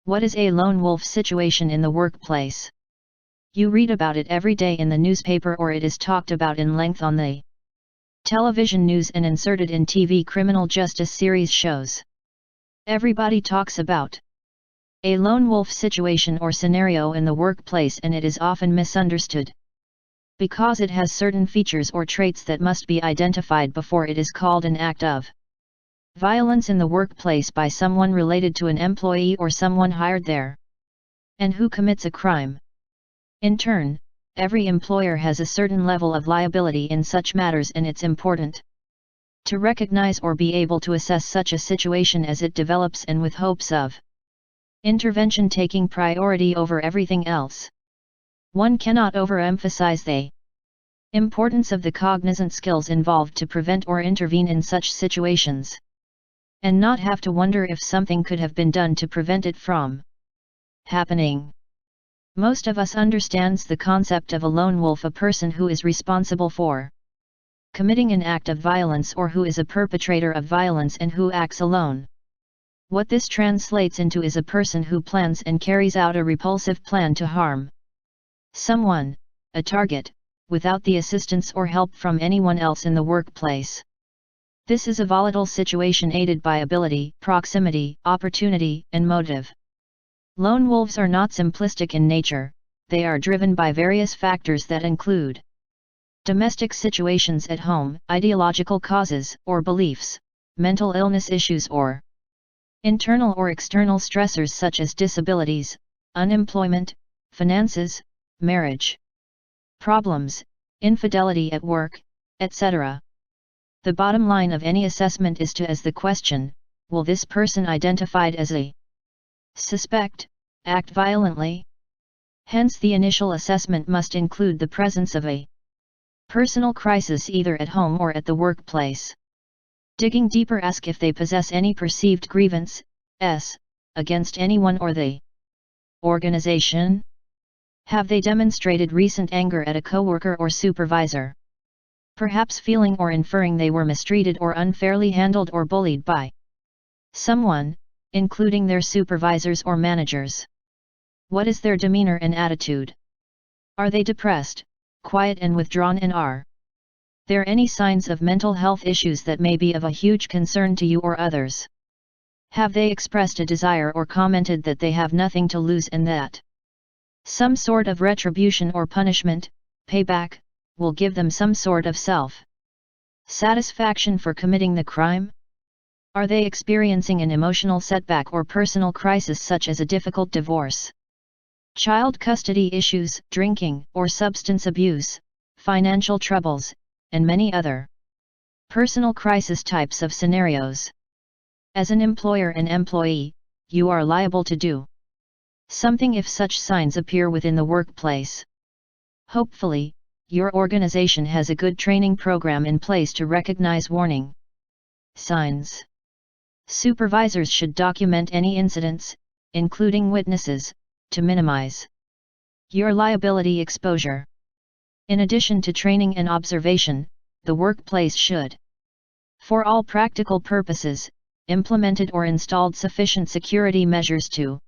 What is a lone wolf situation in the workplace? You read about it every day in the newspaper, or it is talked about in length on the television news and inserted in TV criminal justice series shows. Everybody talks about a lone wolf situation or scenario in the workplace, and it is often misunderstood because it has certain features or traits that must be identified before it is called an act of violence in the workplace by someone related to an employee or someone hired there, and who commits a crime. In turn, every employer has a certain level of liability in such matters, and it's important to recognize or be able to assess such a situation as it develops, and with hopes of intervention taking priority over everything else. One cannot overemphasize the importance of the cognizant skills involved to prevent or intervene in such situations, and not have to wonder if something could have been done to prevent it from happening. Most of us understands the concept of a lone wolf, a person who is responsible for committing an act of violence or who is a perpetrator of violence and who acts alone. What this translates into is a person who plans and carries out a repulsive plan to harm someone, a target, without the assistance or help from anyone else in the workplace. This is a volatile situation aided by ability, proximity, opportunity, and motive. Lone wolves are not simplistic in nature, they are driven by various factors that include domestic situations at home, ideological causes or beliefs, mental illness issues, or internal or external stressors such as disabilities, unemployment, finances, marriage problems, infidelity at work, etc. The bottom line of any assessment is to ask the question, will this person identified as a suspect act violently? Hence the initial assessment must include the presence of a personal crisis either at home or at the workplace. Digging deeper, ask if they possess any perceived grievance against anyone or the organization. Have they demonstrated recent anger at a coworker or supervisor? Perhaps feeling or inferring they were mistreated or unfairly handled or bullied by someone, including their supervisors or managers. What is their demeanor and attitude? Are they depressed, quiet and withdrawn, and are there any signs of mental health issues that may be of a huge concern to you or others? Have they expressed a desire or commented that they have nothing to lose and that some sort of retribution or punishment, payback, will give them some sort of self-satisfaction for committing the crime? Are they experiencing an emotional setback or personal crisis such as a difficult divorce, child custody issues, drinking or substance abuse, financial troubles, and many other personal crisis types of scenarios? As an employer and employee, you are liable to do something if such signs appear within the workplace. Hopefully, your organization has a good training program in place to recognize warning signs. Supervisors should document any incidents, including witnesses, to minimize your liability exposure. In addition to training and observation, the workplace should, for all practical purposes, implemented or installed sufficient security measures to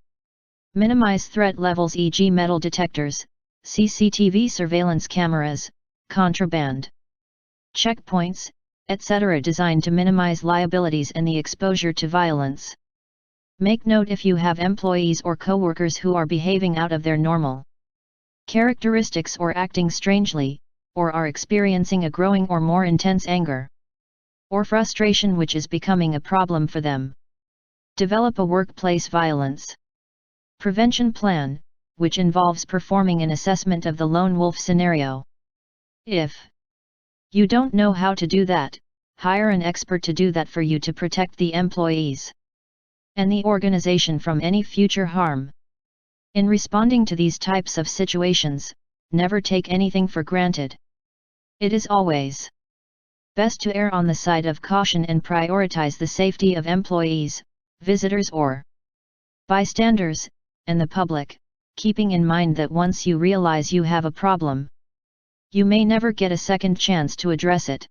minimize threat levels, e.g. metal detectors, CCTV surveillance cameras, contraband checkpoints, etc., designed to minimize liabilities and the exposure to violence. Make note if you have employees or coworkers who are behaving out of their normal characteristics or acting strangely, or are experiencing a growing or more intense anger or frustration which is becoming a problem for them. Develop a workplace violence prevention plan, which involves performing an assessment of the lone wolf scenario. If you don't know how to do that, hire an expert to do that for you to protect the employees and the organization from any future harm. In responding to these types of situations, never take anything for granted. It is always best to err on the side of caution and prioritize the safety of employees, visitors or bystanders, and the public, keeping in mind that once you realize you have a problem, you may never get a second chance to address it.